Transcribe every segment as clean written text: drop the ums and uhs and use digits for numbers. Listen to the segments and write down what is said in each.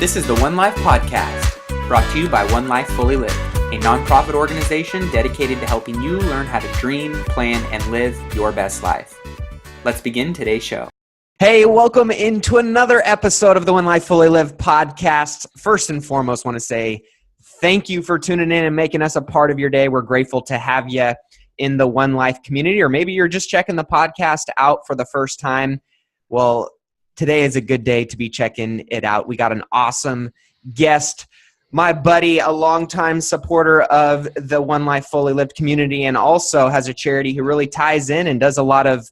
This is the One Life Podcast, brought to you by One Life Fully Lived, a nonprofit organization dedicated to helping you learn how to dream, plan, and live your best life. Let's begin today's show. Hey, welcome into another episode of the One Life Fully Lived podcast. First and foremost, want to say thank you for tuning in and making us a part of your day. We're grateful to have you in the One Life community, or maybe you're just checking the podcast out for the first time. Well, today is a good day to be checking it out. We got an awesome guest, my buddy, a longtime supporter of the One Life Fully Lived community, and also has a charity who really ties in and does a lot of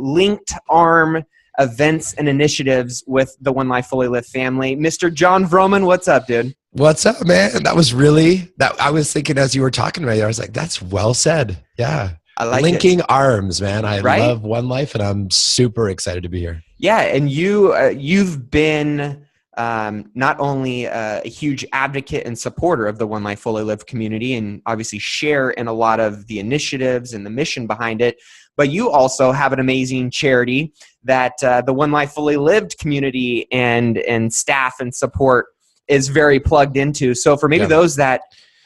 linked arm events and initiatives with the One Life Fully Lived family. Mr. Jon Vroman, what's up, dude? What's up, man? That was really, I was thinking as you were talking about it, I was like, that's well said. Yeah. I like linking arms, man. I love One Life, and I'm super excited to be here. Yeah, and you've been not only a huge advocate and supporter of the One Life Fully Lived community, and obviously share in a lot of the initiatives and the mission behind it, but you also have an amazing charity that the One Life Fully Lived community and staff and support is very plugged into. So for maybe those that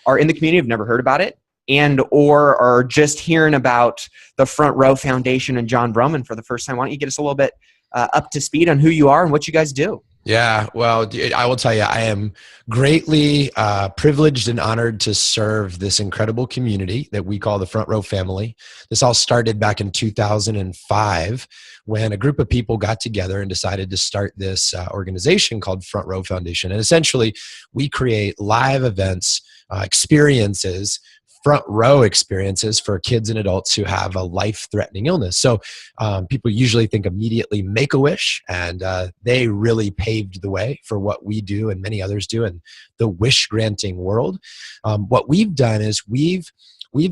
are in the community, have never heard about it, and or are just hearing about the Front Row Foundation and Jon Vroman for the first time, why don't you get us a little bit up to speed on who you are and what you guys do? Yeah, well, I will tell you, I am greatly privileged and honored to serve this incredible community that we call the Front Row family. This all started back in 2005 when a group of people got together and decided to start this organization called Front Row Foundation. And essentially, we create live events, experiences, front row experiences for kids and adults who have a life-threatening illness. So people usually think immediately Make-A-Wish, and they really paved the way for what we do and many others do in the wish-granting world. What we've done is we've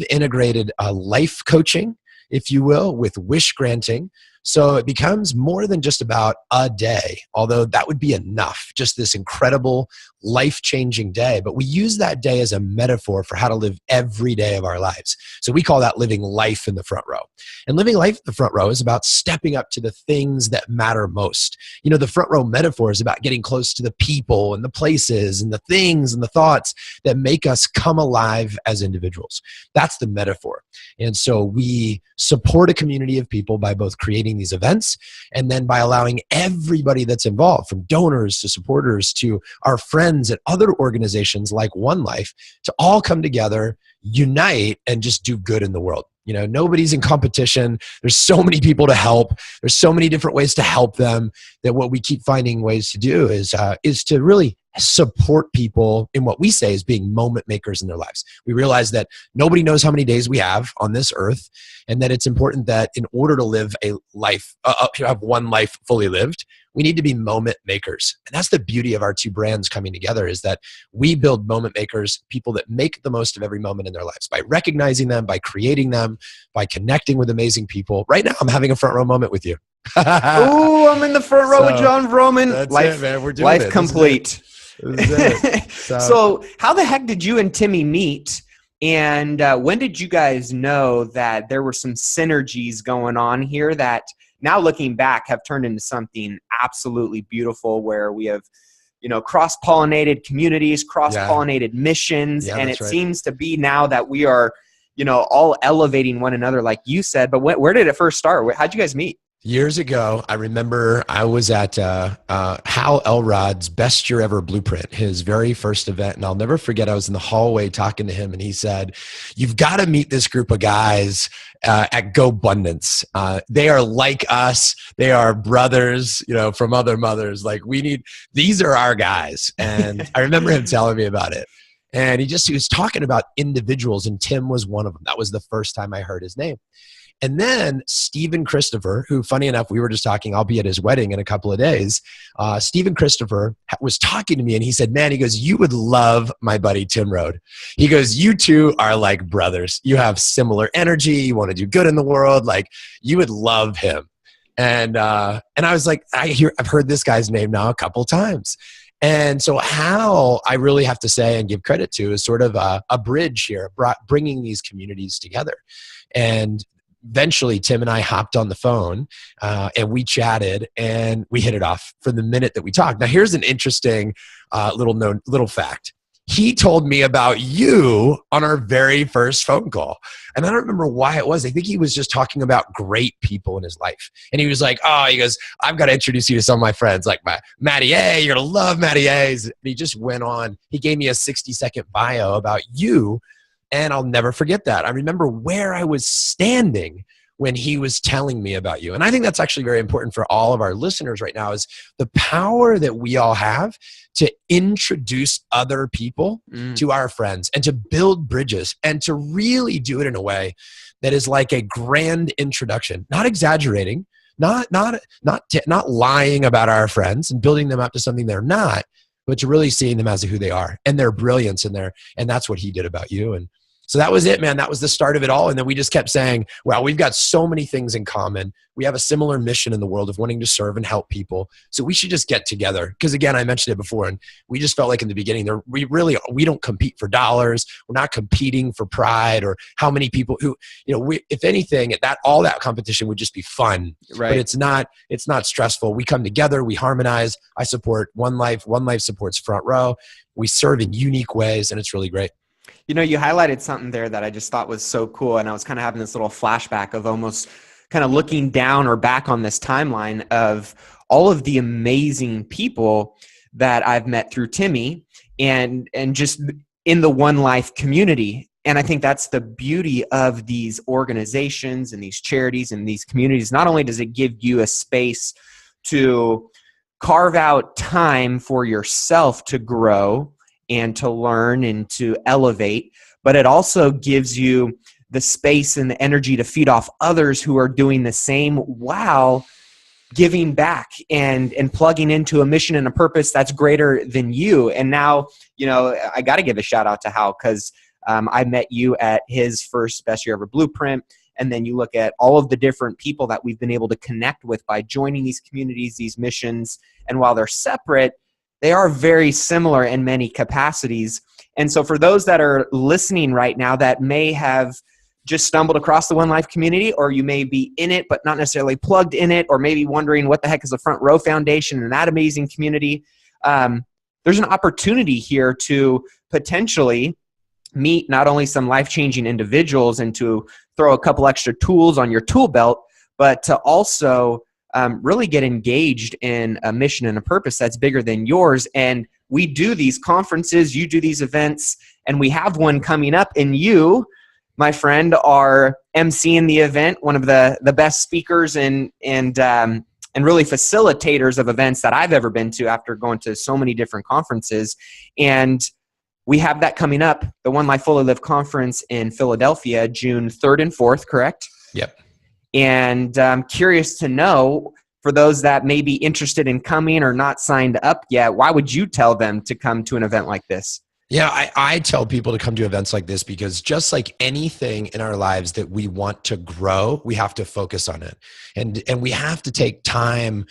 integrated life coaching, if you will, with wish granting. So it becomes more than just about a day, although that would be enough, just this incredible life-changing day. But we use that day as a metaphor for how to live every day of our lives. So we call that living life in the front row. And living life in the front row is about stepping up to the things that matter most. You know, the front row metaphor is about getting close to the people and the places and the things and the thoughts that make us come alive as individuals. That's the metaphor. And so we support a community of people by both creating these events and then by allowing everybody that's involved, from donors to supporters to our friends at other organizations like One Life, to all come together, unite, and just do good in the world. You know, nobody's in competition. There's so many people to help. There's so many different ways to help them that what we keep finding ways to do is to really support people in what we say is being moment makers in their lives. We realize that nobody knows how many days we have on this earth, and that it's important that in order to live a life, have one life fully lived, we need to be moment makers. And that's the beauty of our two brands coming together, is that we build moment makers, people that make the most of every moment in their lives by recognizing them, by creating them, by connecting with amazing people. Right now, I'm having a front row moment with you. Oh, I'm in the front row with Jon Vroman. That's life, it, man. We're doing life it. complete. This is it. So how the heck did you and Timmy meet? And when did you guys know that there were some synergies going on here that now looking back have turned into something absolutely beautiful, where we have, you know, cross-pollinated communities, cross-pollinated missions. And it seems to be now that we are, you know, all elevating one another, like you said. But where did it first start? How'd you guys meet? Years ago, I remember I was at Hal Elrod's Best Year Ever Blueprint, his very first event. And I'll never forget, I was in the hallway talking to him, and he said, "You've got to meet this group of guys at GoBundance. They are like us. They are brothers, you know, from other mothers. Like, these are our guys." And I remember him telling me about it. And he was talking about individuals, and Tim was one of them. That was the first time I heard his name. And then Stephen Christopher, who, funny enough, we were just talking, I'll be at his wedding in a couple of days. Stephen Christopher was talking to me, and he said, "Man," he goes, "you would love my buddy Tim Rode." He goes, "You two are like brothers. You have similar energy. You want to do good in the world. Like, you would love him." And I was like, I've heard this guy's name now a couple times. And so Hal, I really have to say and give credit to, is sort of a bridge here, bringing these communities together. And eventually Tim and I hopped on the phone and we chatted and we hit it off from the minute that we talked. Now here's an interesting little fact. He told me about you on our very first phone call. And I don't remember why it was. I think he was just talking about great people in his life. And he was like, he goes, I've got to introduce you to some of my friends, like Matty A. You're going to love Matty A's. And he just went on. He gave me a 60-second bio about you. And I'll never forget that. I remember where I was standing when he was telling me about you. And I think that's actually very important for all of our listeners right now, is the power that we all have to introduce other people to our friends and to build bridges and to really do it in a way that is like a grand introduction, not exaggerating, not lying about our friends and building them up to something they're not, but to really seeing them as who they are and their brilliance and that's what he did about you. And so that was it, man. That was the start of it all. And then we just kept saying, well, we've got so many things in common. We have a similar mission in the world of wanting to serve and help people. So we should just get together. Because again, I mentioned it before, and we just felt like in the beginning, we don't compete for dollars. We're not competing for pride or how many people who, if anything, all that competition would just be fun. Right. But it's not stressful. We come together, we harmonize. I support One Life. One Life supports Front Row. We serve in unique ways, and it's really great. You highlighted something there that I just thought was so cool. And I was kind of having this little flashback of almost kind of looking down or back on this timeline of all of the amazing people that I've met through Timmy and just in the One Life community. And I think that's the beauty of these organizations and these charities and these communities. Not only does it give you a space to carve out time for yourself to grow and to learn and to elevate, but it also gives you the space and the energy to feed off others who are doing the same while giving back and plugging into a mission and a purpose that's greater than you. And now, I got to give a shout out to Hal, because I met you at his first Best Year Ever Blueprint. And then you look at all of the different people that we've been able to connect with by joining these communities, these missions. And while they're separate, they are very similar in many capacities. And so for those that are listening right now that may have just stumbled across the One Life community, or you may be in it but not necessarily plugged in it, or maybe wondering what the heck is the Front Row Foundation and that amazing community, there's an opportunity here to potentially meet not only some life-changing individuals and to throw a couple extra tools on your tool belt, but to also really get engaged in a mission and a purpose that's bigger than yours. And we do these conferences, you do these events, and we have one coming up. And you, my friend, are emceeing the event, one of the best speakers and really facilitators of events that I've ever been to after going to so many different conferences. And we have that coming up, the One Life Fully Lived Conference in Philadelphia, June 3rd and 4th, correct? Yep. And I'm curious to know, for those that may be interested in coming or not signed up yet, why would you tell them to come to an event like this? Yeah, I tell people to come to events like this because just like anything in our lives that we want to grow, we have to focus on it. And we have to take time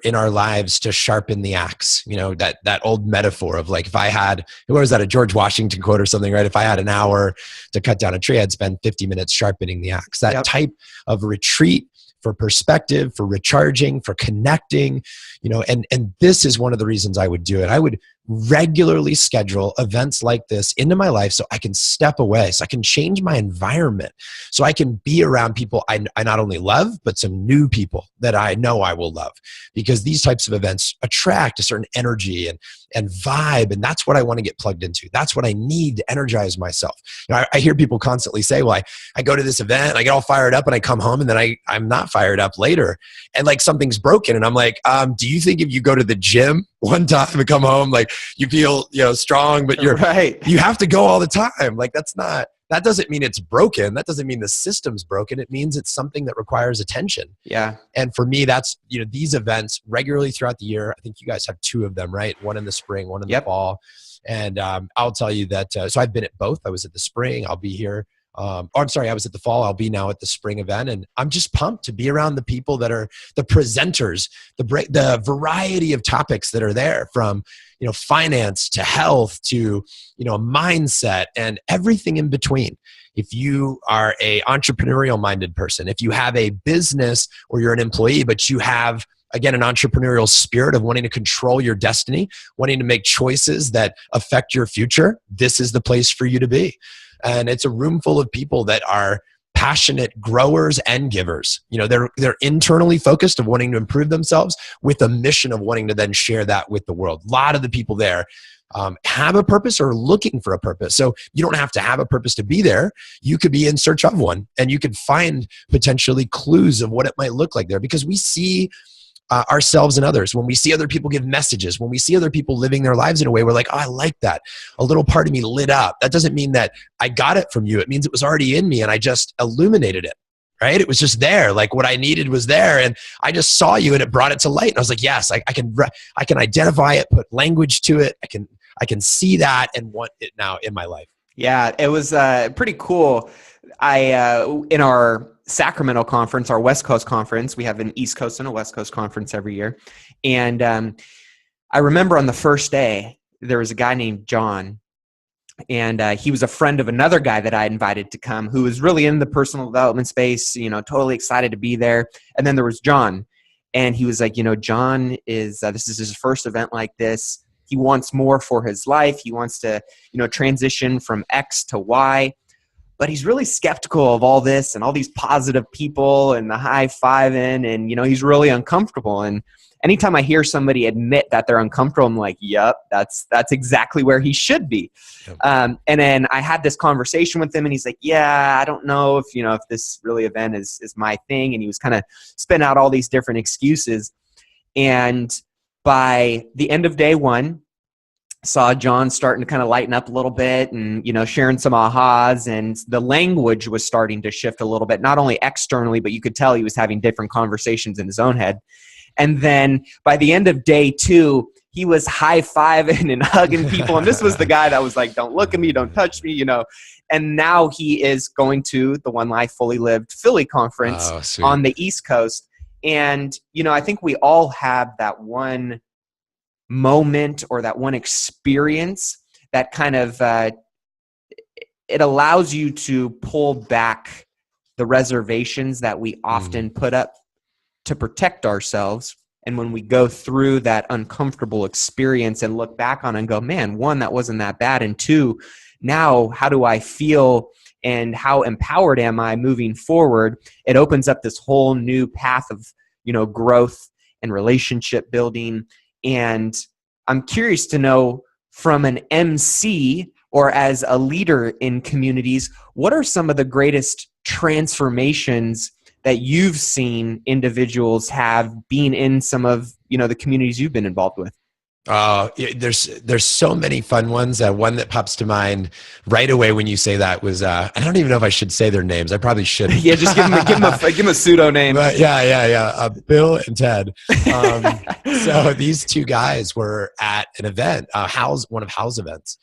in our lives to sharpen the axe. That old metaphor of like, if I had, what was that, a George Washington quote or something, right? If I had an hour to cut down a tree, I'd spend 50 minutes sharpening the axe. That type of retreat for perspective, for recharging, for connecting, and this is one of the reasons I would do it. I would regularly schedule events like this into my life so I can step away, so I can change my environment, so I can be around people I not only love, but some new people that I know I will love, because these types of events attract a certain energy and vibe, and that's what I want to get plugged into. That's what I need to energize myself. I hear people constantly say, well, I go to this event, and I get all fired up, and I come home, and then I'm not fired up later, and like something's broken, and I'm like, do you think if you go to the gym one time and come home, like you feel, strong, but you're right. You have to go all the time. Like that doesn't mean it's broken. That doesn't mean the system's broken. It means it's something that requires attention. Yeah. And for me, that's, these events regularly throughout the year. I think you guys have 2 of them, right? One in the spring, one in the fall. And I'll tell you that, so I've been at both. I was at the spring. I'll be here. I was at the fall. I'll be now at the spring event, and I'm just pumped to be around the people that are the presenters, the variety of topics that are there, from finance to health to mindset and everything in between. if you are a entrepreneurial minded person, if you have a business or you're an employee, but you have, again, an entrepreneurial spirit of wanting to control your destiny, wanting to make choices that affect your future, this is the place for you to be. And it's a room full of people that are passionate growers and givers. They're internally focused of wanting to improve themselves with a mission of wanting to then share that with the world. A lot of the people there have a purpose or looking for a purpose. So you don't have to have a purpose to be there. You could be in search of one, and you could find potentially clues of what it might look like there, because we see ourselves and others. When we see other people give messages, when we see other people living their lives in a way, we're like, oh, I like that. A little part of me lit up. That doesn't mean that I got it from you. It means it was already in me and I just illuminated it, right? It was just there. Like what I needed was there, and I just saw you and it brought it to light. And I was like, yes, I can identify it, put language to it. I can see that and want it now in my life. Yeah, it was pretty cool. In our Sacramento conference, our West Coast conference, we have an East Coast and a West Coast conference every year. And I remember on the first day, there was a guy named Jon, and he was a friend of another guy that I invited to come, who was really in the personal development space, totally excited to be there. And then there was Jon, and he was like, Jon is, this is his first event like this. He wants more for his life. He wants to, transition from X to Y. But he's really skeptical of all this and all these positive people and the high-fiving, and, he's really uncomfortable. And anytime I hear somebody admit that they're uncomfortable, I'm like, yep, that's exactly where he should be. Yep. And then I had this conversation with him, and he's like, yeah, I don't know if, if this really event is my thing. And he was kind of spinning out all these different excuses. And by the end of day one, saw Jon starting to kind of lighten up a little bit and, sharing some ahas, and the language was starting to shift a little bit, not only externally, but you could tell he was having different conversations in his own head. And then by the end of day two, he was high-fiving and hugging people. And this was the guy that was like, don't look at me, don't touch me, And now he is going to the One Life Fully Lived Philly conference on the East Coast. And, I think we all have that one moment or that one experience that kind of it allows you to pull back the reservations that we often put up to protect ourselves. And when we go through that uncomfortable experience and look back on it and go, man, one, that wasn't that bad, and two, now how do I feel and how empowered am I moving forward? It opens up this whole new path of growth and relationship building. And I'm curious to know, from an MC or as a leader in communities, what are some of the greatest transformations that you've seen individuals have being in some of, the communities you've been involved with? There's so many fun ones. One that pops to mind right away when you say that was, I don't even know if I should say their names. I probably shouldn't. Yeah, just give them a pseudo name. Yeah. Bill and Ted. So these two guys were at an event, one of Hal's events.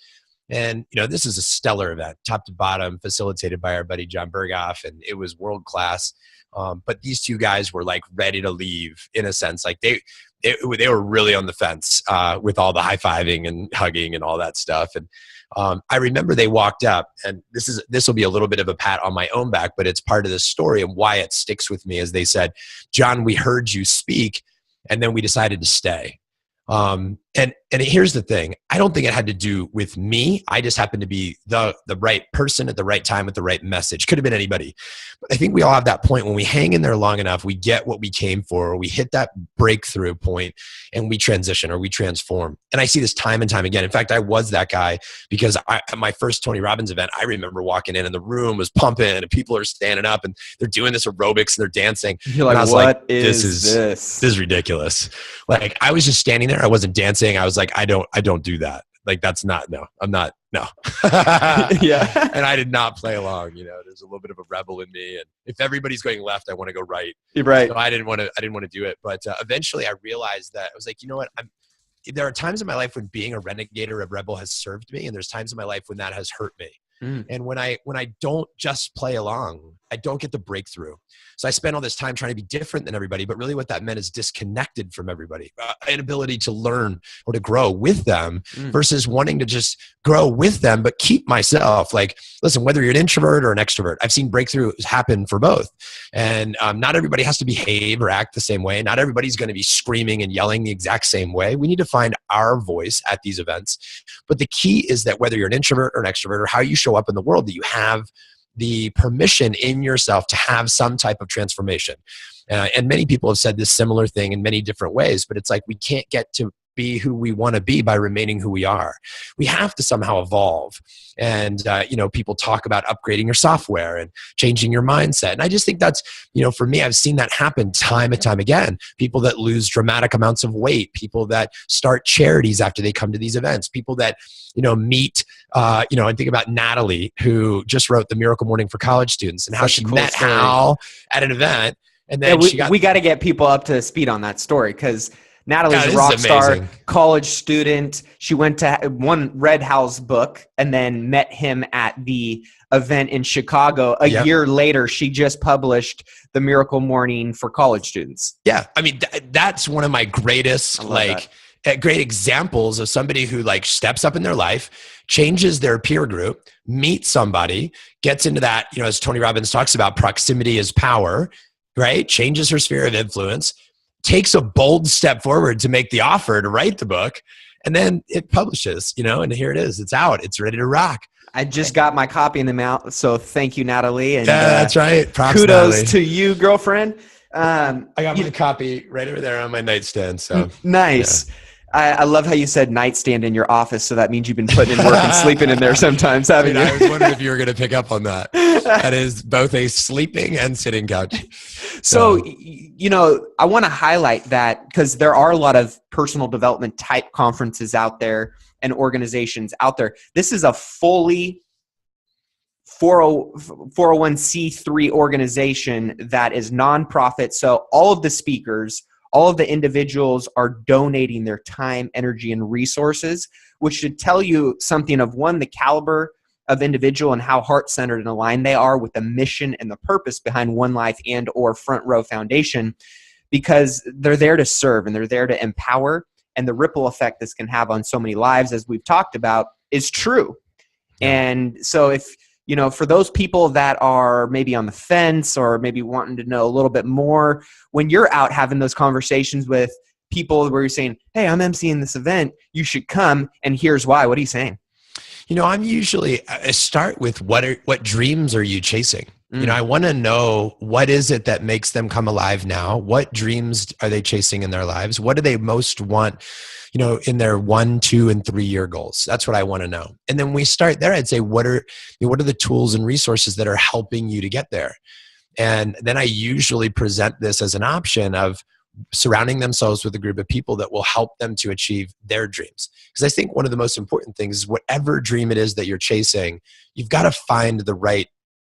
And, this is a stellar event, top to bottom, facilitated by our buddy John Berghoff, and it was world class. But these two guys were like ready to leave, in a sense. Like they were really on the fence with all the high-fiving and hugging and all that stuff. And I remember they walked up, and this will be a little bit of a pat on my own back, but it's part of the story and why it sticks with me. As they said, Jon, we heard you speak, and then we decided to stay. And here's the thing. I don't think it had to do with me. I just happened to be the right person at the right time with the right message. Could have been anybody. But I think we all have that point when we hang in there long enough, we get what we came for, or we hit that breakthrough point and we transition or we transform. And I see this time and time again. In fact, I was that guy, because at my first Tony Robbins event, I remember walking in and the room was pumping and people are standing up and they're doing this aerobics and they're dancing. You're like, what is this? This is ridiculous. Like, I was just standing there. I wasn't dancing. I was like, I don't do that. Like, that's not, no, I'm not, no. Yeah. And I did not play along. There's a little bit of a rebel in me. And if everybody's going left, I want to go right. You're right. So I didn't want to do it. But eventually I realized that I was like, you know what? There are times in my life when being a renegade or a rebel has served me. And there's times in my life when that has hurt me. And when I don't just play along, I don't get the breakthrough. So I spent all this time trying to be different than everybody, but really what that meant is disconnected from everybody, inability to learn or to grow with them versus wanting to just grow with them, but keep myself. Like, listen, whether you're an introvert or an extrovert, I've seen breakthroughs happen for both. And not everybody has to behave or act the same way. Not everybody's going to be screaming and yelling the exact same way. We need to find our voice at these events. But the key is that whether you're an introvert or an extrovert or how you show up in the world, that you have the permission in yourself to have some type of transformation. And many people have said this similar thing in many different ways, but it's like we can't get to be who we want to be by remaining who we are. We have to somehow evolve. And, people talk about upgrading your software and changing your mindset. And I just think that's, for me, I've seen that happen time and time again. People that lose dramatic amounts of weight, people that start charities after they come to these events, people that, meet, and think about Natalie, who just wrote The Miracle Morning for College Students, and how she met Hal at an event. And then we got to get people up to speed on that story, because Natalie's a rock star, college student. She went to read Hal's book and then met him at the event in Chicago. A year later, she just published The Miracle Morning for College Students. Yeah. I mean, that's one of my greatest, great examples of somebody who steps up in their life, changes their peer group, meets somebody, gets into that, as Tony Robbins talks about, proximity is power, right? Changes her sphere of influence, takes a bold step forward to make the offer to write the book, and then it publishes, and here it is. It's out. It's ready to rock. I just got my copy in the mail, so thank you, Natalie. And that's right. Props, kudos Natalie. to you, girlfriend. I got my copy right over there on my nightstand. So nice. Yeah. I love how you said nightstand in your office, so that means you've been putting in work and sleeping in there sometimes, haven't you? I was wondering if you were going to pick up on that. That is both a sleeping and sitting couch. So, I want to highlight that because there are a lot of personal development type conferences out there and organizations out there. This is a fully 401c3 organization that is nonprofit. So all of the speakers, all of the individuals are donating their time, energy, and resources, which should tell you something of, one, the caliber of individual and how heart-centered and aligned they are with the mission and the purpose behind One Life and or Front Row Foundation, because they're there to serve and they're there to empower, and the ripple effect this can have on so many lives, as we've talked about, is true. And so if, for those people that are maybe on the fence or maybe wanting to know a little bit more, when you're out having those conversations with people where you're saying, hey, I'm emceeing this event, you should come, and here's why. What are you saying? I start with what dreams are you chasing? I want to know, what is it that makes them come alive now? What dreams are they chasing in their lives? What do they most want, in their 1, 2, and 3 year goals? That's what I want to know. And then we start there. I'd say, what are the tools and resources that are helping you to get there? And then I usually present this as an option of surrounding themselves with a group of people that will help them to achieve their dreams. Because I think one of the most important things is, whatever dream it is that you're chasing, you've got to find the right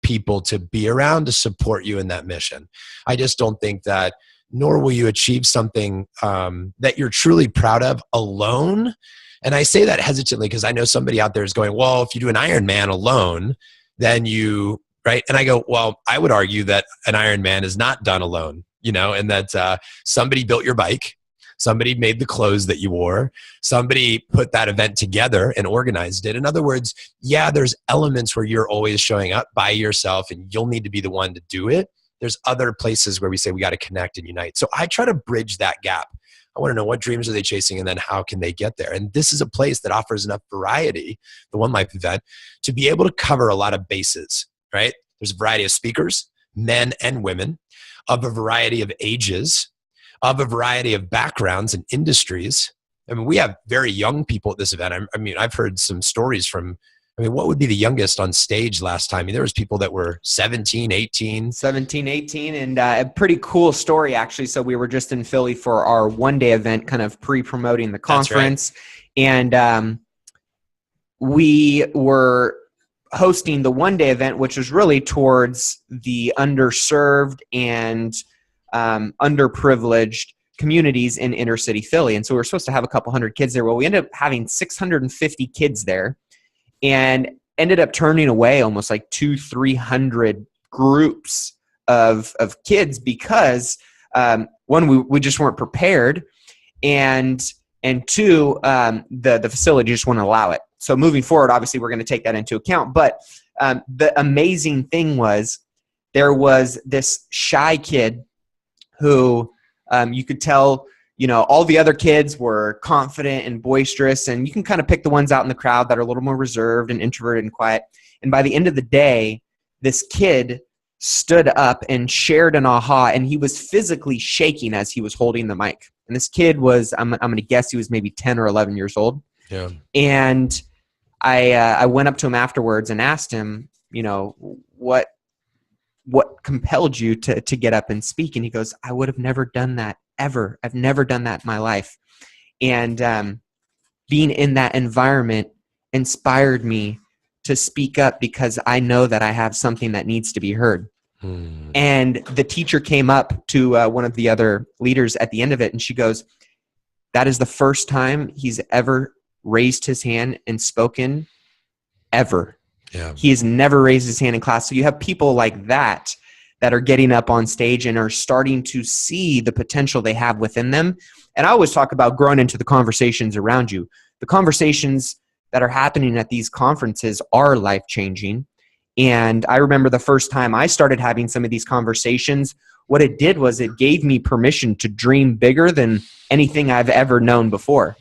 people to be around to support you in that mission. I just don't think that, nor will you achieve something that you're truly proud of alone. And I say that hesitantly because I know somebody out there is going, well, if you do an Ironman alone, then right? And I go, well, I would argue that an Ironman is not done alone, and that somebody built your bike, somebody made the clothes that you wore, somebody put that event together and organized it. In other words, there's elements where you're always showing up by yourself and you'll need to be the one to do it. There's other places where we say we got to connect and unite. So I try to bridge that gap. I want to know, what dreams are they chasing, and then how can they get there? And this is a place that offers enough variety, the One Life event, to be able to cover a lot of bases, right? There's a variety of speakers, men and women, of a variety of ages, of a variety of backgrounds and industries. I mean, we have very young people at this event. I mean, I've heard some stories from, what would be the youngest on stage last time? There was people that were 17, 18. 17, 18, and a pretty cool story, actually. So we were just in Philly for our one-day event, kind of pre-promoting the conference. Right. And we were hosting the one-day event, which was really towards the underserved and underprivileged communities in inner city Philly. And so we were supposed to have a couple hundred kids there. Well, we ended up having 650 kids there, and ended up turning away almost like 200-300 groups of kids because one, we just weren't prepared, and two, the facility just wouldn't allow it. So moving forward, obviously, we're going to take that into account. But the amazing thing was there was this shy kid who you could tell, all the other kids were confident and boisterous, and you can kind of pick the ones out in the crowd that are a little more reserved and introverted and quiet. And by the end of the day, this kid stood up and shared an aha, and he was physically shaking as he was holding the mic. And this kid was, I'm going to guess he was maybe 10 or 11 years old. Yeah. And I went up to him afterwards and asked him, what compelled you to get up and speak? And he goes, I would have never done that ever. I've never done that in my life. And being in that environment inspired me to speak up because I know that I have something that needs to be heard. And the teacher came up to one of the other leaders at the end of it, and she goes, that is the first time he's ever raised his hand and spoken ever. Yeah. He has never raised his hand in class. So you have people like that are getting up on stage and are starting to see the potential they have within them. And I always talk about growing into the conversations around you. The conversations that are happening at these conferences are life-changing. And I remember the first time I started having some of these conversations, what it did was it gave me permission to dream bigger than anything I've ever known before.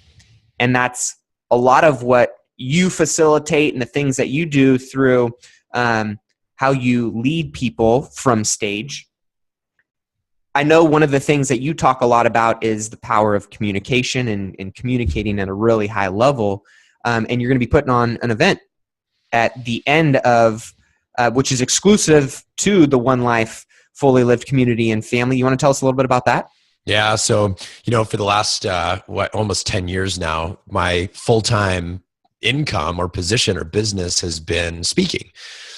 And that's a lot of what you facilitate and the things that you do through how you lead people from stage. I know one of the things that you talk a lot about is the power of communication and communicating at a really high level. And you're going to be putting on an event at the end of, which is exclusive to the One Life Fully Lived community and family. You want to tell us a little bit about that? Yeah. So, for the last, almost 10 years now, my full-time income or position or business has been speaking.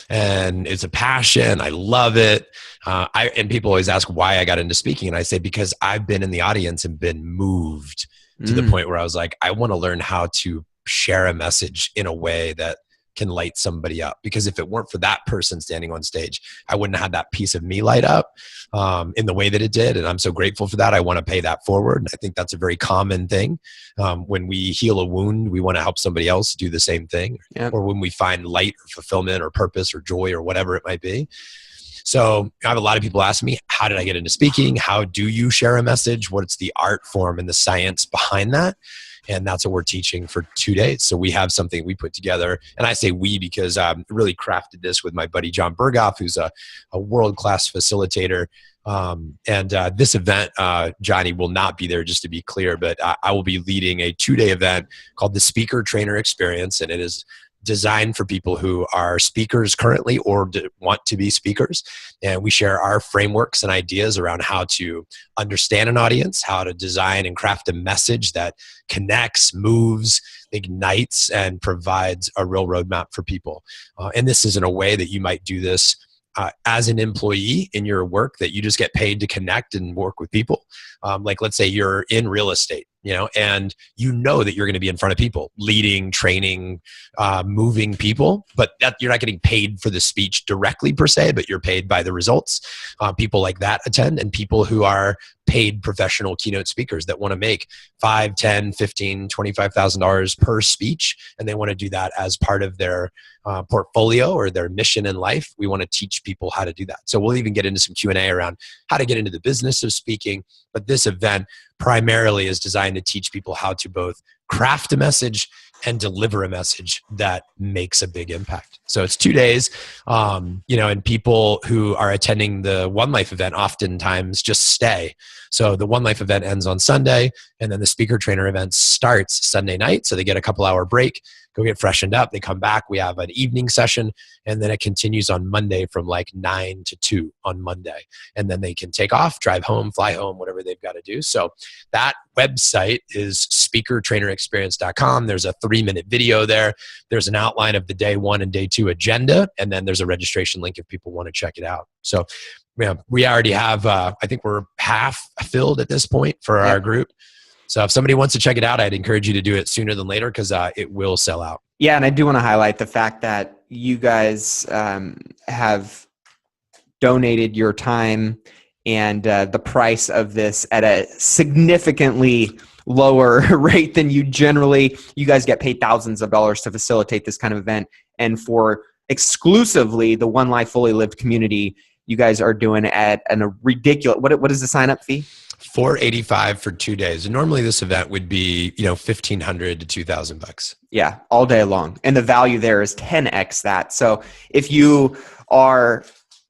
And it's a passion. I love it. And people always ask why I got into speaking. And I say, because I've been in the audience and been moved to the point where I was like, I want to learn how to share a message in a way that can light somebody up. Because if it weren't for that person standing on stage, I wouldn't have that piece of me light up in the way that it did. And I'm so grateful for that. I want to pay that forward. And I think that's a very common thing. When we heal a wound, we want to help somebody else do the same thing. Yep. Or when we find light or fulfillment or purpose or joy or whatever it might be. So I have a lot of people ask me, how did I get into speaking? How do you share a message? What's the art form and the science behind that? And that's what we're teaching for 2 days. So we have something we put together. And I say we because I really crafted this with my buddy, John Berghoff, who's a world-class facilitator. This event, Johnny will not be there, just to be clear, but I will be leading a 2-day event called the Speaker Trainer Experience. And it is designed for people who are speakers currently or want to be speakers. And we share our frameworks and ideas around how to understand an audience, how to design and craft a message that connects, moves, ignites, and provides a real roadmap for people. And this is in a way that you might do this as an employee in your work, that you just get paid to connect and work with people. Like, let's say you're in real estate, and that you're going to be in front of people, leading, training, moving people, but that you're not getting paid for the speech directly per se, but you're paid by the results. People like that attend, and people who are paid professional keynote speakers that want to make $5, $10, $15, $25,000 per speech, and they want to do that as part of their portfolio or their mission in life. We want to teach people how to do that. So we'll even get into some Q&A around how to get into the business of speaking, but this event primarily is designed to teach people how to both craft a message and deliver a message that makes a big impact. So it's 2 days, and people who are attending the One Life event oftentimes just stay. So the One Life event ends on Sunday, and then the Speaker Trainer event starts Sunday night. So they get a couple-hour break, go get freshened up. They come back. We have an evening session, and then it continues on Monday from like 9 to 2 on Monday. And then they can take off, drive home, fly home, whatever they've got to do. So that website is speakertrainerexperience.com. There's a 3-minute video there. There's an outline of the day 1 and day 2 agenda, and then there's a registration link if people want to check it out. So we already have, I think we're half filled at this point for our group. So if somebody wants to check it out, I'd encourage you to do it sooner than later, because it will sell out. Yeah, and I do want to highlight the fact that you guys have donated your time and the price of this at a significantly lower rate than you guys get paid thousands of dollars to facilitate this kind of event. And for exclusively the One Life Fully Lived community, you guys are doing at a ridiculous, what is the sign up fee? $485 for 2 days. And normally this event would be, $1,500 to $2,000. Yeah, all day long. And the value there is 10x that. So if you are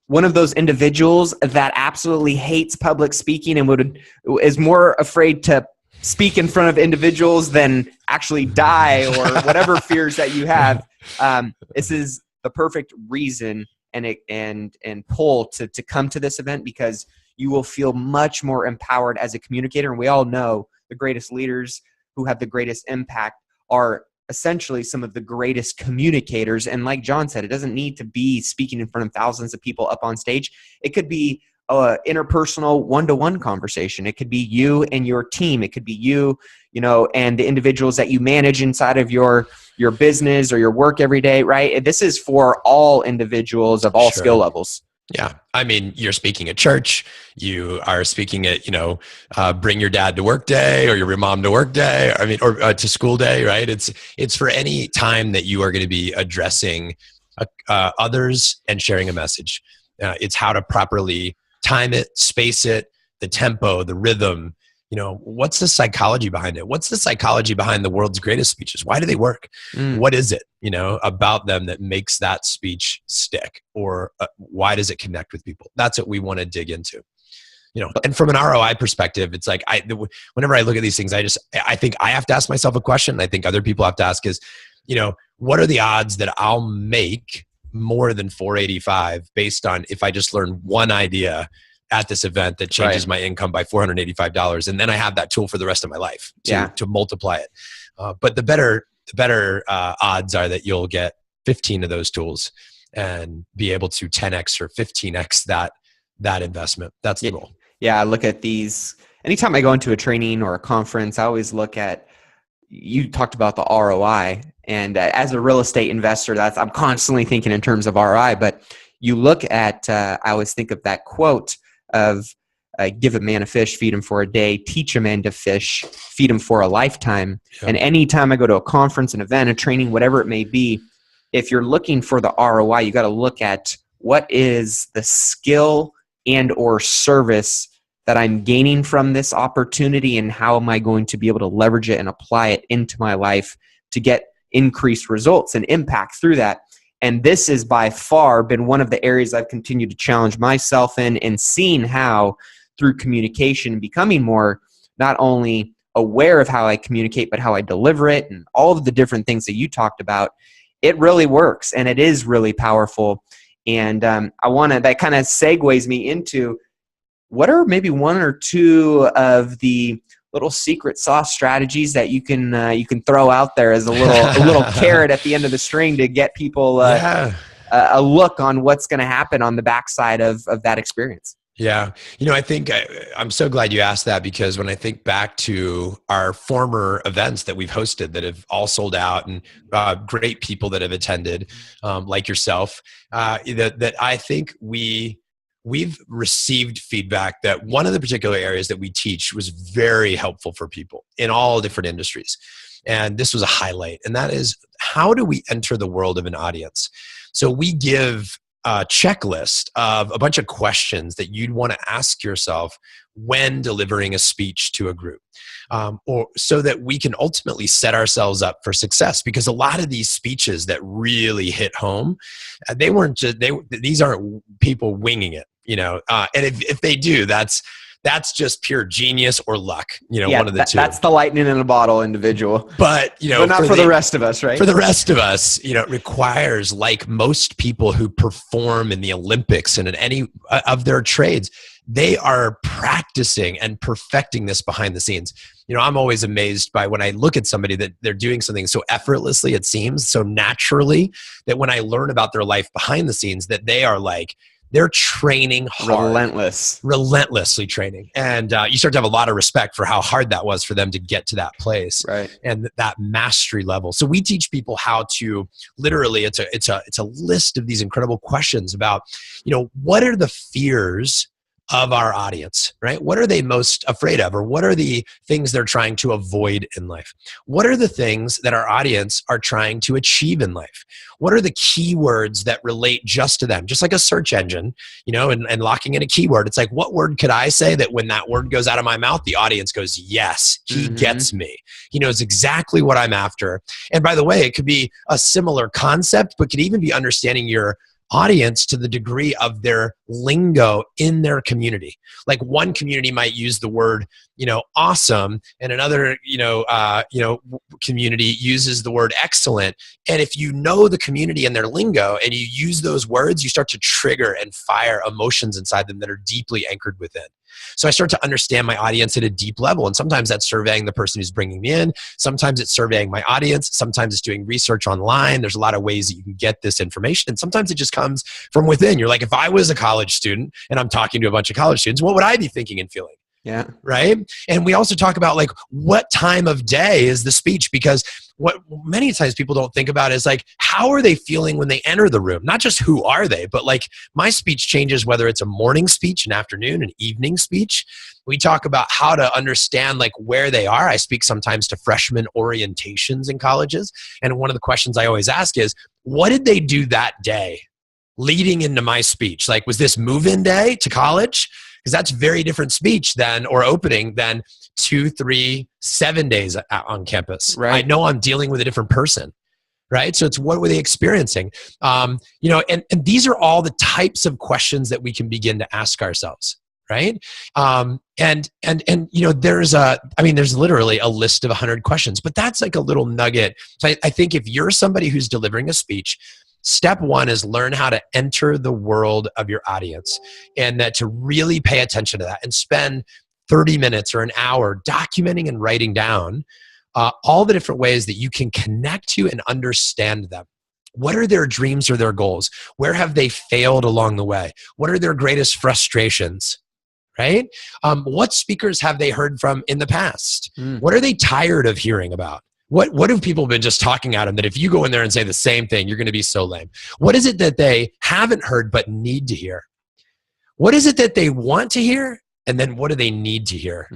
one of those individuals that absolutely hates public speaking and is more afraid to speak in front of individuals than actually die or whatever fears that you have, this is the perfect reason and pull to come to this event, because you will feel much more empowered as a communicator. And we all know the greatest leaders who have the greatest impact are essentially some of the greatest communicators. And like Jon said, it doesn't need to be speaking in front of thousands of people up on stage. It could be an interpersonal one-to-one conversation. It could be you and your team. It could be you, and the individuals that you manage inside of your business or your work every day, right? This is for all individuals of all skill levels. Yeah. I mean, you're speaking at church, you are speaking at, bring your dad to work day or your mom to work day, or to school day, right? It's for any time that you are going to be addressing others and sharing a message. It's how to properly time it, space it, the tempo, the rhythm. What's the psychology behind it? What's the psychology behind the world's greatest speeches? Why do they work? What is it, about them that makes that speech stick? Or why does it connect with people? That's what we want to dig into. And from an ROI perspective, it's like whenever I look at these things, I think I have to ask myself a question. And I think other people have to ask is, what are the odds that I'll make more than $485 based on if I just learn one idea at this event that changes my income by $485, and then I have that tool for the rest of my life to multiply it. But the better odds are that you'll get 15 of those tools and be able to 10x or 15x that investment. That's the goal. Yeah, I look at these anytime I go into a training or a conference. I always look at, you talked about the ROI, and as a real estate investor, I'm constantly thinking in terms of ROI. But you look at, I always think of that quote of give a man a fish, feed him for a day, teach a man to fish, feed him for a lifetime. Yep. And anytime I go to a conference, an event, a training, whatever it may be, if you're looking for the ROI, you got to look at what is the skill and or service that I'm gaining from this opportunity, and how am I going to be able to leverage it and apply it into my life to get increased results and impact through that. And this has by far been one of the areas I've continued to challenge myself in, and seeing how through communication, becoming more not only aware of how I communicate, but how I deliver it and all of the different things that you talked about, it really works and it is really powerful. And that kind of segues me into, what are maybe one or two of the little secret sauce strategies that you can throw out there as a little carrot at the end of the string to get people a look on what's going to happen on the backside of that experience? Yeah. I think I'm so glad you asked that, because when I think back to our former events that we've hosted that have all sold out, and great people that have attended, like yourself, that I think we've received feedback that one of the particular areas that we teach was very helpful for people in all different industries. And this was a highlight, and that is, how do we enter the world of an audience? So we give a checklist of a bunch of questions that you'd want to ask yourself when delivering a speech to a group, or so that we can ultimately set ourselves up for success. Because a lot of these speeches that really hit home, these aren't people winging it, and if they do, that's just pure genius or luck, one of the two. That's the lightning in a bottle individual. But, but not for the rest of us, right? For the rest of us, it requires, like most people who perform in the Olympics and in any of their trades, they are practicing and perfecting this behind the scenes. I'm always amazed by when I look at somebody that they're doing something so effortlessly, it seems so naturally, that when I learn about their life behind the scenes, that they are like they're training hard. Relentlessly training. And you start to have a lot of respect for how hard that was for them to get to that place. Right. And that mastery level. So we teach people how to literally, it's a list of these incredible questions about, what are the fears of our audience, right? What are they most afraid of? Or what are the things they're trying to avoid in life? What are the things that our audience are trying to achieve in life? What are the keywords that relate just to them? Just like a search engine, and locking in a keyword. It's like, what word could I say that when that word goes out of my mouth, the audience goes, yes, he gets me. He knows exactly what I'm after. And by the way, it could be a similar concept, but could even be understanding your audience to the degree of their lingo in their community. Like one community might use the word, awesome, and another, community uses the word excellent. And if you know the community and their lingo and you use those words, you start to trigger and fire emotions inside them that are deeply anchored within. So I start to understand my audience at a deep level. And sometimes that's surveying the person who's bringing me in. Sometimes it's surveying my audience. Sometimes it's doing research online. There's a lot of ways that you can get this information. And sometimes it just comes from within. You're like, if I was a college student and I'm talking to a bunch of college students, what would I be thinking and feeling? Yeah. Right. And we also talk about like, what time of day is the speech? Because what many times people don't think about is like, how are they feeling when they enter the room? Not just who are they, but like my speech changes whether it's a morning speech, an afternoon, an evening speech. We talk about how to understand like where they are. I speak sometimes to freshman orientations in colleges. And one of the questions I always ask is, what did they do that day leading into my speech? Like, was this move-in day to college? Because that's very different speech or opening than 2, 3, 7 days on campus. Right. I know I'm dealing with a different person, right? So it's, what were they experiencing? And these are all the types of questions that we can begin to ask ourselves, right? There's literally a list of 100 questions, but that's like a little nugget. So I think if you're somebody who's delivering a speech, step one is learn how to enter the world of your audience, and that to really pay attention to that and spend 30 minutes or an hour documenting and writing down all the different ways that you can connect to and understand them. What are their dreams or their goals? Where have they failed along the way? What are their greatest frustrations? Right? What speakers have they heard from in the past? What are they tired of hearing about? What have people been just talking at them that if you go in there and say the same thing, you're going to be so lame? What is it that they haven't heard but need to hear? What is it that they want to hear? And then what do they need to hear?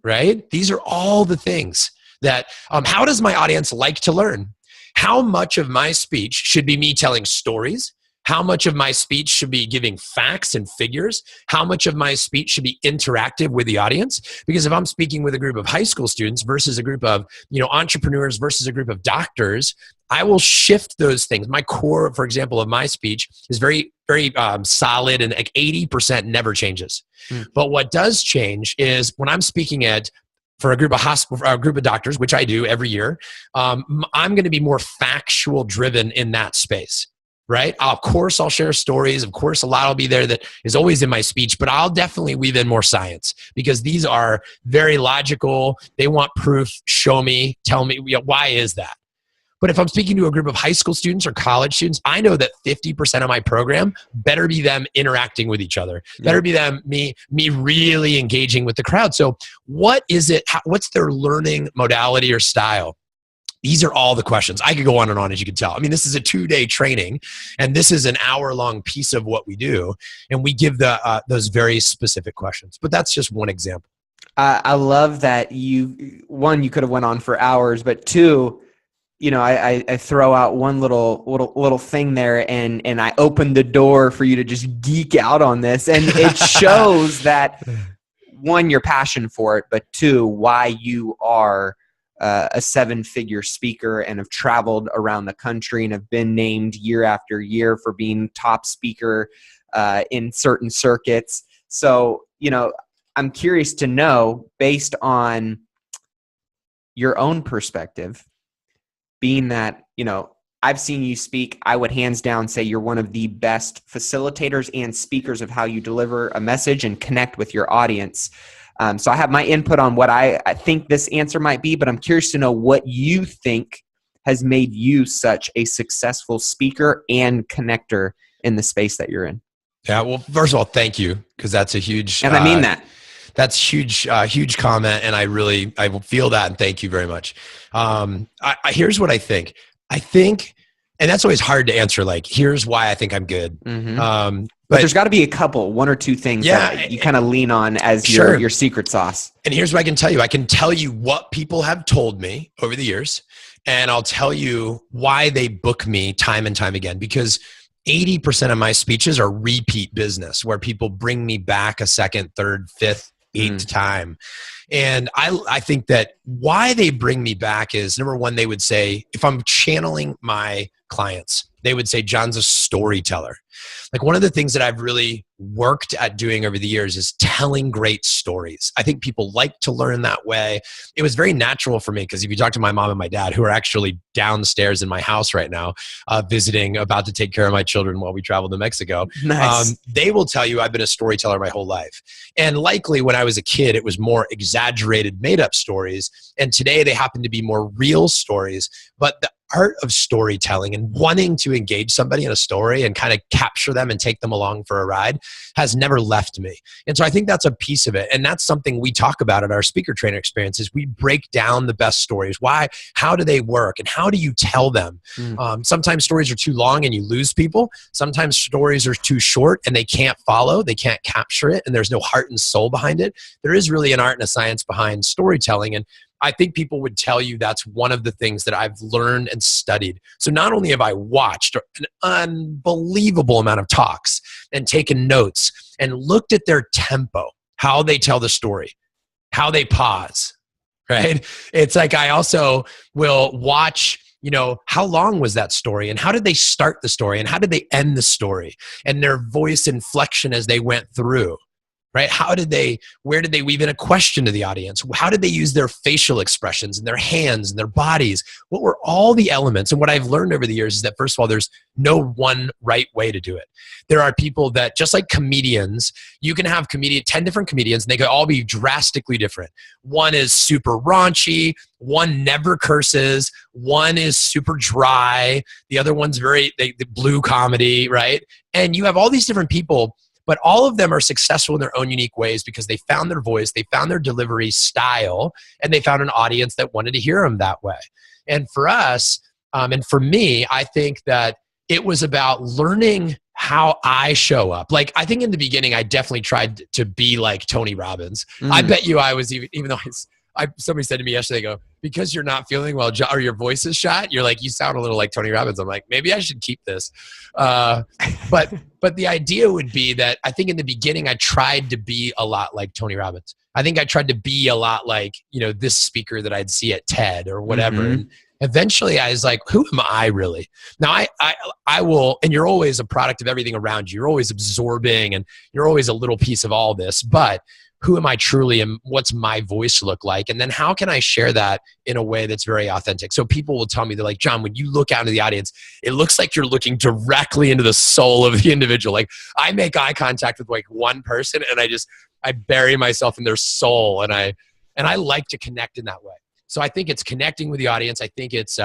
Right? These are all the things that, how does my audience like to learn? How much of my speech should be me telling stories? How much of my speech should be giving facts and figures? How much of my speech should be interactive with the audience? Because if I'm speaking with a group of high school students versus a group of entrepreneurs versus a group of doctors, I will shift those things. My core, for example, of my speech is very, very solid, and like 80% never changes. But what does change is when I'm speaking for a group of doctors, which I do every year, I'm going to be more factual driven in that space. Right? Of course, I'll share stories. Of course, a lot will be there that is always in my speech, but I'll definitely weave in more science, because these are very logical. They want proof. Show me, tell me, why is that? But if I'm speaking to a group of high school students or college students, I know that 50% of my program better be them interacting with each other. Better be me really engaging with the crowd. So what is it? What's their learning modality or style? These are all the questions. I could go on and on, as you can tell. I mean, this is a 2-day training, and this is an hour-long piece of what we do, and we give those very specific questions. But that's just one example. I love that you could have went on for hours, but two, I throw out one little thing there, and I open the door for you to just geek out on this, and it shows that, one, your passion for it, but two, why you are a 7-figure speaker and have traveled around the country and have been named year after year for being top speaker in certain circuits. So, I'm curious to know, based on your own perspective, being that, I've seen you speak, I would hands down say you're one of the best facilitators and speakers of how you deliver a message and connect with your audience. So I have my input on what I think this answer might be, but I'm curious to know what you think has made you such a successful speaker and connector in the space that you're in. Yeah. Well, first of all, thank you. Cause that's a huge, And I mean that. that's huge, huge comment. And I will feel that. And thank you very much. Here's what I think. And that's always hard to answer. Like, here's why I think I'm good. Mm-hmm. But there's got to be a couple, one or two things that you kind of lean on as your secret sauce. And here's what I can tell you. I can tell you what people have told me over the years, and I'll tell you why they book me time and time again, because 80% of my speeches are repeat business where people bring me back a second, third, fifth, eighth time. And I think that why they bring me back is, number one, they would say, if I'm channeling my clients, they would say, Jon's a storyteller. Like, one of the things that I've really worked at doing over the years is telling great stories. I think people like to learn that way. It was very natural for me, because if you talk to my mom and my dad, who are actually downstairs in my house right now, visiting, about to take care of my children while we travel to Mexico, nice. They will tell you I've been a storyteller my whole life. And likely when I was a kid, it was more exaggerated, made up stories. And today they happen to be more real stories. But the art of storytelling and wanting to engage somebody in a story and kind of capture them and take them along for a ride has never left me. And so I think that's a piece of it. And that's something we talk about at our speaker trainer experiences. We break down the best stories. Why? How do they work? And how do you tell them? Sometimes stories are too long and you lose people. Sometimes stories are too short and they can't follow. They can't capture it. And there's no heart and soul behind it. There is really an art and a science behind storytelling. And I think people would tell you that's one of the things that I've learned and studied. So not only have I watched an unbelievable amount of talks and taken notes and looked at their tempo, how they tell the story, how they pause, right? It's like I also will watch, how long was that story and how did they start the story and how did they end the story and their voice inflection as they went through. Right? Where did they weave in a question to the audience? How did they use their facial expressions and their hands and their bodies? What were all the elements? And what I've learned over the years is that, first of all, there's no one right way to do it. There are people that, just like comedians, you can have 10 different comedians and they could all be drastically different. One is super raunchy, one never curses, one is super dry, the other one's the blue comedy, right? And you have all these different people, but all of them are successful in their own unique ways because they found their voice, they found their delivery style, and they found an audience that wanted to hear them that way. And for us, and for me, I think that it was about learning how I show up. Like, I think in the beginning, I definitely tried to be like Tony Robbins. I bet you I was, even though somebody said to me yesterday, they go, because you're not feeling well or your voice is shot, you're like, you sound a little like Tony Robbins. I'm like, maybe I should keep this. But the idea would be that I think in the beginning, I tried to be a lot like Tony Robbins. I think I tried to be a lot like, this speaker that I'd see at TED or whatever. And eventually I was like, who am I really? Now I will, and you're always a product of everything around you. You're always absorbing and you're always a little piece of all this, but who am I truly and what's my voice look like? And then how can I share that in a way that's very authentic? So people will tell me, they're like, Jon, when you look out into the audience, it looks like you're looking directly into the soul of the individual. Like, I make eye contact with like one person and I bury myself in their soul. And I like to connect in that way. So I think it's connecting with the audience. I think it's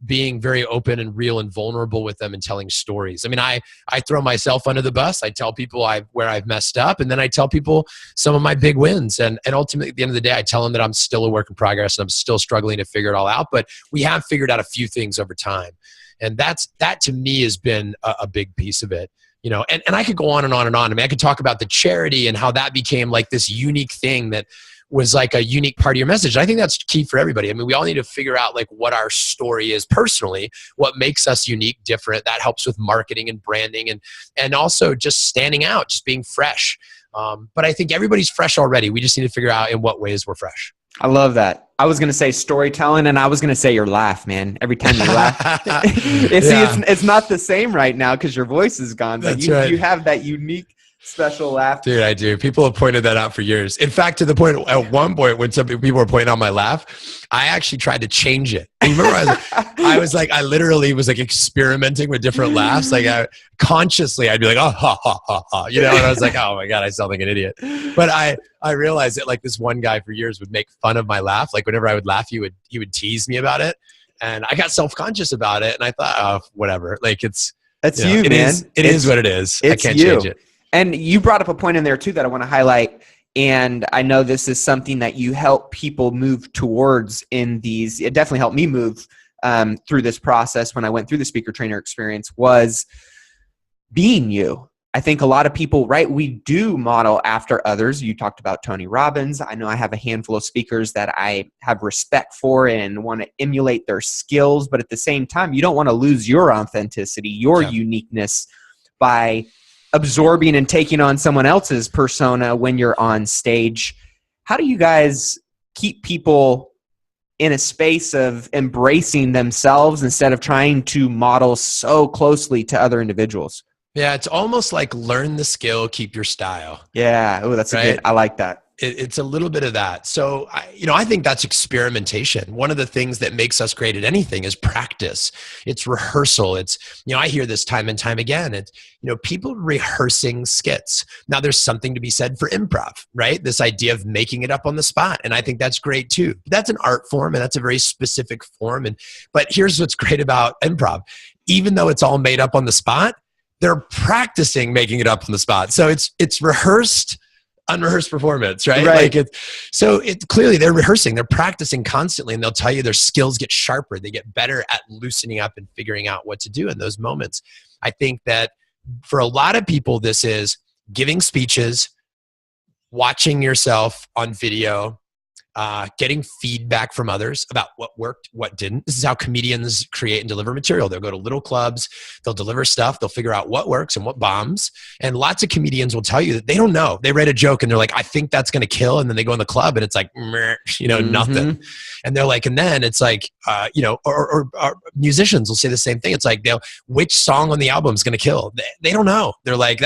being very open and real and vulnerable with them and telling stories. I mean, I throw myself under the bus. I tell people where I've messed up, and then I tell people some of my big wins. And ultimately, at the end of the day, I tell them that I'm still a work in progress and I'm still struggling to figure it all out. But we have figured out a few things over time. And that to me has been a big piece of it. And I could go on and on and on. I mean, I could talk about the charity and how that became like this unique thing that was like a unique part of your message. I think that's key for everybody. I mean, we all need to figure out like what our story is personally, what makes us unique, different. That helps with marketing and branding and also just standing out, just being fresh. But I think everybody's fresh already. We just need to figure out in what ways we're fresh. I love that. I was going to say storytelling, and I was going to say your laugh, man. Every time you laugh. It's not the same right now because your voice is gone, but you have that unique, special laugh. Dude, I do. People have pointed that out for years. In fact, to the point, at one point when some people were pointing out my laugh, I actually tried to change it. And you remember, I literally was like experimenting with different laughs. Like consciously, I'd be like, oh, ha, ha, ha, ha. And I was like, oh my God, I sound like an idiot. But I realized that like this one guy for years would make fun of my laugh. Like whenever I would laugh, he would tease me about it. And I got self-conscious about it. And I thought, oh, whatever. Like that's you, man. It is what it is. I can't change it. And you brought up a point in there too that I want to highlight. And I know this is something that you help people move towards in these. It definitely helped me move through this process when I went through the speaker trainer experience, was being you. I think a lot of people, right, we do model after others. You talked about Tony Robbins. I know I have a handful of speakers that I have respect for and want to emulate their skills. But at the same time, you don't want to lose your authenticity, your uniqueness by absorbing and taking on someone else's persona when you're on stage. How do you guys keep people in a space of embracing themselves instead of trying to model so closely to other individuals? Yeah, it's almost like learn the skill, keep your style. Yeah, oh, that's right? A good. I like that. It's a little bit of that. So, I think that's experimentation. One of the things that makes us great at anything is practice. It's rehearsal. It's, I hear this time and time again. It's, people rehearsing skits. Now, there's something to be said for improv, right? This idea of making it up on the spot. And I think that's great too. That's an art form, and that's a very specific form. But here's what's great about improv. Even though it's all made up on the spot, they're practicing making it up on the spot. So it's rehearsed, unrehearsed performance, right? Clearly they're rehearsing, they're practicing constantly, and they'll tell you their skills get sharper. They get better at loosening up and figuring out what to do in those moments. I think that for a lot of people, this is giving speeches, watching yourself on video, getting feedback from others about what worked, what didn't. This is how comedians create and deliver material. They'll go to little clubs, they'll deliver stuff, they'll figure out what works and what bombs. And lots of comedians will tell you that they don't know. They write a joke and they're like, I think that's going to kill. And then they go in the club and it's like, nothing. And they're like, and then it's like, or musicians will say the same thing. It's like, which song on the album is going to kill? They don't know. They're like,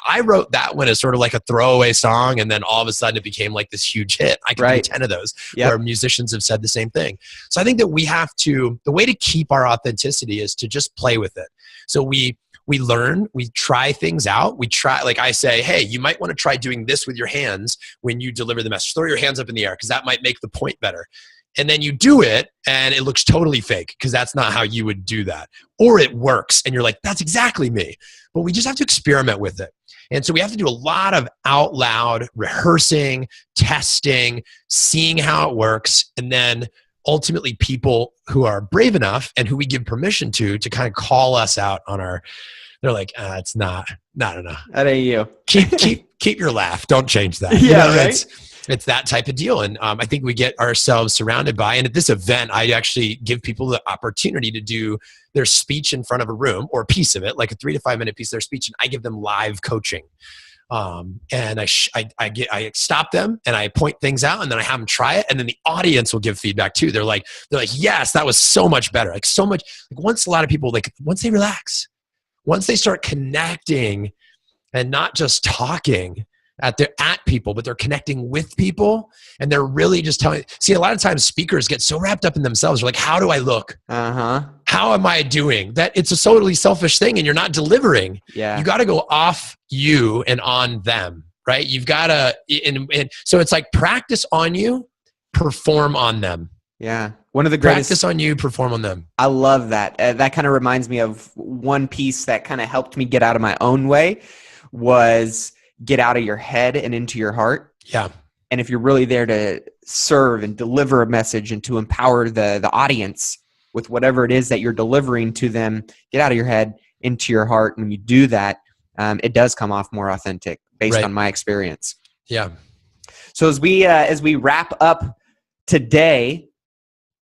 I wrote that one as sort of like a throwaway song. And then all of a sudden it became like this huge hit. I can do 10 of those where musicians have said the same thing. So I think that the way to keep our authenticity is to just play with it. So we learn, we try things out. We try, like I say, hey, you might want to try doing this with your hands when you deliver the message. Throw your hands up in the air because that might make the point better. And then you do it and it looks totally fake because that's not how you would do that. Or it works and you're like, that's exactly me. But we just have to experiment with it. And so we have to do a lot of out loud rehearsing, testing, seeing how it works. And then ultimately people who are brave enough and who we give permission to kind of call us out on they're like, it's not enough. That ain't you. keep your laugh. Don't change that. Right? It's that type of deal. And I think we get ourselves surrounded by, and at this event, I actually give people the opportunity to do their speech in front of a room or a piece of it, like a 3 to 5 minute piece of their speech. And I give them live coaching. And I stop them and I point things out and then I have them try it. And then the audience will give feedback too. They're like, yes, that was so much better. Like so much, like once a lot of people, once they relax, once they start connecting and not just talking at people, but they're connecting with people and they're really just telling. See, a lot of times speakers get so wrapped up in themselves. They're like, how do I look? How am I doing? That it's a totally selfish thing and you're not delivering. Yeah. You got to go off you and on them, right? You've got to, and so it's like practice on you, perform on them. Yeah. One of the greatest. Practice on you, perform on them. I love that. That kind of reminds me of one piece that kind of helped me get out of my own way was get out of your head and into your heart. Yeah. And if you're really there to serve and deliver a message and to empower the audience with whatever it is that you're delivering to them, get out of your head into your heart. When you do that, it does come off more authentic based on my experience. Yeah. So as we wrap up today,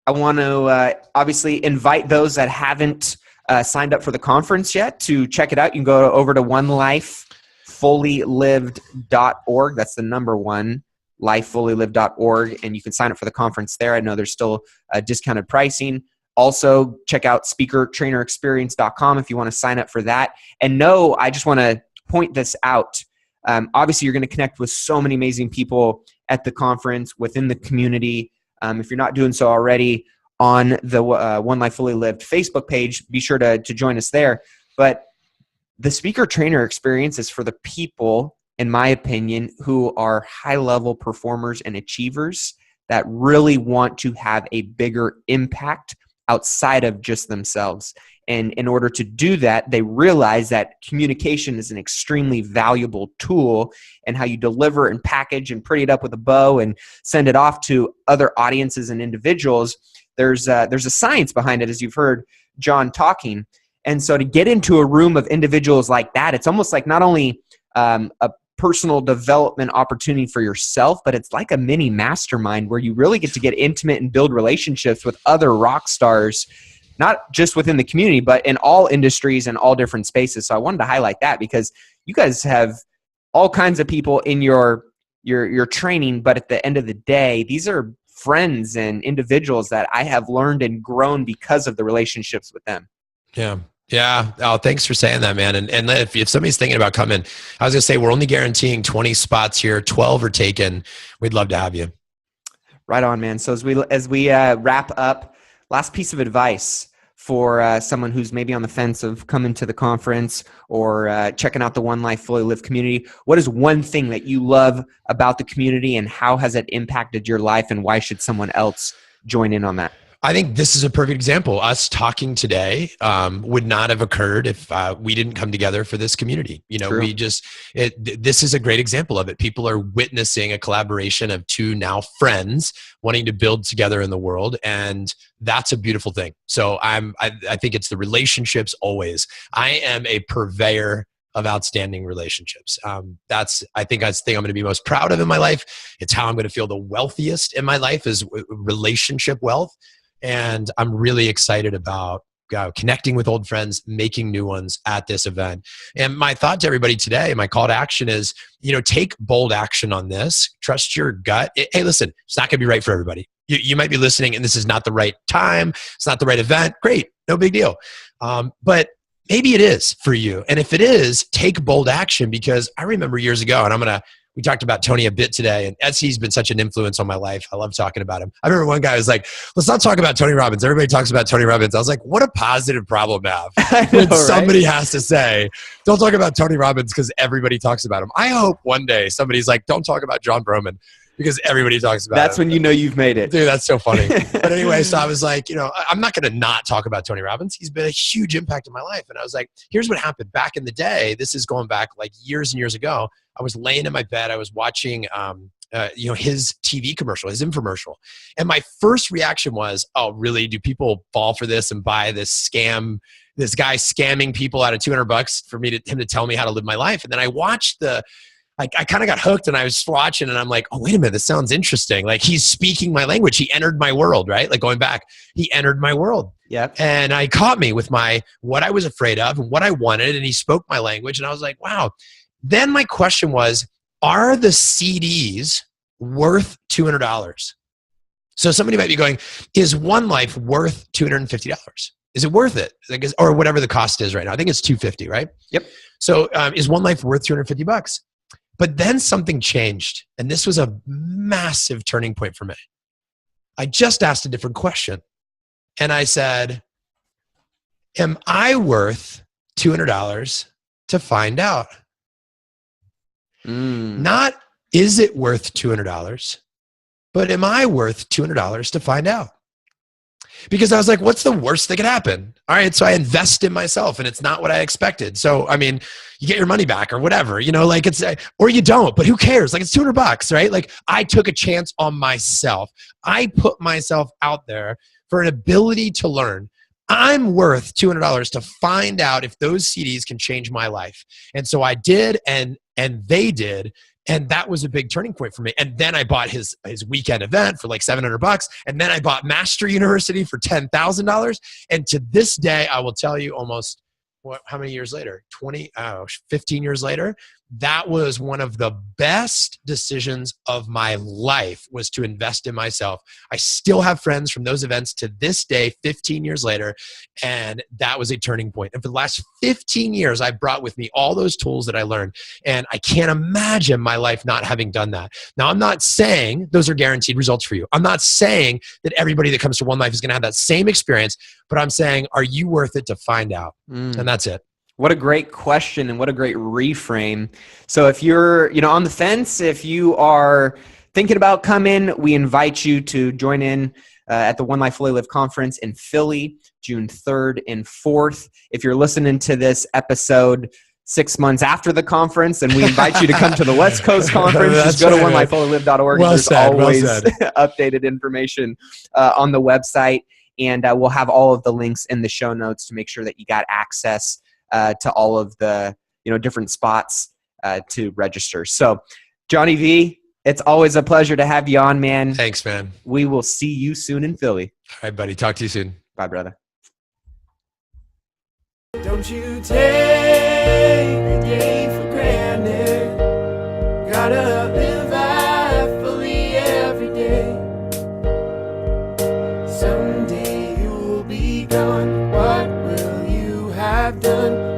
I want to obviously invite those that haven't signed up for the conference yet to check it out. You can go over to onelifefullylived.org. That's the number one, lifefullylived.org. And you can sign up for the conference there. I know there's still discounted pricing. Also, check out speakertrainerexperience.com if you want to sign up for that. And no, I just want to point this out. Obviously, you're going to connect with so many amazing people at the conference, within the community. If you're not doing so already on the One Life Fully Lived Facebook page, be sure to join us there. But the speaker trainer experience is for the people, in my opinion, who are high-level performers and achievers that really want to have a bigger impact outside of just themselves. And in order to do that, they realize that communication is an extremely valuable tool, and how you deliver and package and pretty it up with a bow and send it off to other audiences and individuals. There's a science behind it, as you've heard Jon talking. And so to get into a room of individuals like that, it's almost like not only a personal development opportunity for yourself, but it's like a mini mastermind where you really get to get intimate and build relationships with other rock stars, not just within the community, but in all industries and all different spaces. So I wanted to highlight that because you guys have all kinds of people in your training, but at the end of the day, these are friends and individuals that I have learned and grown because of the relationships with them. Yeah. Yeah. Oh, thanks for saying that, man. And if somebody's thinking about coming, I was going to say, we're only guaranteeing 20 spots here. 12 are taken. We'd love to have you. Right on, man. So as we wrap up, last piece of advice for someone who's maybe on the fence of coming to the conference or checking out the One Life Fully Lived community. What is one thing that you love about the community, and how has it impacted your life, and why should someone else join in on that? I think this is a perfect example. Us talking today would not have occurred if we didn't come together for this community. You know, True. This is a great example of it. People are witnessing a collaboration of two now friends wanting to build together in the world. And that's a beautiful thing. So I think it's the relationships always. I am a purveyor of outstanding relationships. That's the thing I'm going to be most proud of in my life. It's how I'm going to feel the wealthiest in my life, is relationship wealth. And I'm really excited about connecting with old friends, making new ones at this event. And my thought to everybody today, my call to action is, take bold action on this. Trust your gut. Hey, listen, it's not going to be right for everybody. You might be listening and this is not the right time. It's not the right event. Great. No big deal. But maybe it is for you. And if it is, take bold action, because I remember years ago, and we talked about Tony a bit today, and as he's been such an influence on my life, I love talking about him. I remember one guy was like, let's not talk about Tony Robbins. Everybody talks about Tony Robbins. I was like, what a positive problem to have when somebody has to say, don't talk about Tony Robbins because everybody talks about him. I hope one day somebody's like, don't talk about Jon Vroman because everybody talks about him. That's when you know you've made it. Dude, that's so funny. But anyway, so I was like, I'm not going to not talk about Tony Robbins. He's been a huge impact in my life. And I was like, here's what happened back in the day. This is going back like years and years ago. I was laying in my bed. I was watching, his TV commercial, his infomercial. And my first reaction was, oh, really? Do people fall for this and buy this scam, this guy scamming people out of $200 for him to tell me how to live my life? And then I watched I kind of got hooked, and I was watching, and I'm like, oh, wait a minute, this sounds interesting. Like, he's speaking my language. He entered my world, right? Like, going back, he entered my world. Yep. And I caught me with what I was afraid of and what I wanted, and he spoke my language, and I was like, wow. Then my question was, are the CDs worth $200? So somebody might be going, is One Life worth $250? Is it worth it? Or whatever the cost is right now. I think it's $250, right? Yep. So is One Life worth $250? But then something changed, and this was a massive turning point for me. I just asked a different question, and I said, am I worth $200 to find out? Not, is it worth $200, but am I worth $200 to find out? Because I was like, what's the worst that could happen? All right, so I invest in myself, and it's not what I expected. So, I mean, you get your money back or whatever, or you don't, but who cares? Like, it's $200, right? Like, I took a chance on myself. I put myself out there for an ability to learn. I'm worth $200 to find out if those CDs can change my life. And so I did, and they did. And that was a big turning point for me. And then I bought his weekend event for like $700. And then I bought Master University for $10,000. And to this day, I will tell you almost, how many years later? 15 years later, that was one of the best decisions of my life, was to invest in myself. I still have friends from those events to this day, 15 years later, and that was a turning point. And for the last 15 years, I've brought with me all those tools that I learned, and I can't imagine my life not having done that. Now, I'm not saying those are guaranteed results for you. I'm not saying that everybody that comes to One Life is going to have that same experience, but I'm saying, are you worth it to find out? And that's it. What a great question, and what a great reframe. So if you're, on the fence, if you are thinking about coming, we invite you to join in at the One Life Fully Lived conference in Philly, June 3rd and 4th. If you're listening to this episode 6 months after the conference, and we invite you to come to the West Coast conference, just go to onelifefullylived.org. Well There's said, always well said. updated information on the website. And we'll have all of the links in the show notes to make sure that you got access to all of the different spots to register. So, Johnny V, it's always a pleasure to have you on, man. Thanks, man. We will see you soon in Philly. All right, buddy. Talk to you soon. Bye, brother. Don't you take the day for granted. Gotta live life fully every day. Someday you'll be gone. What will you have done?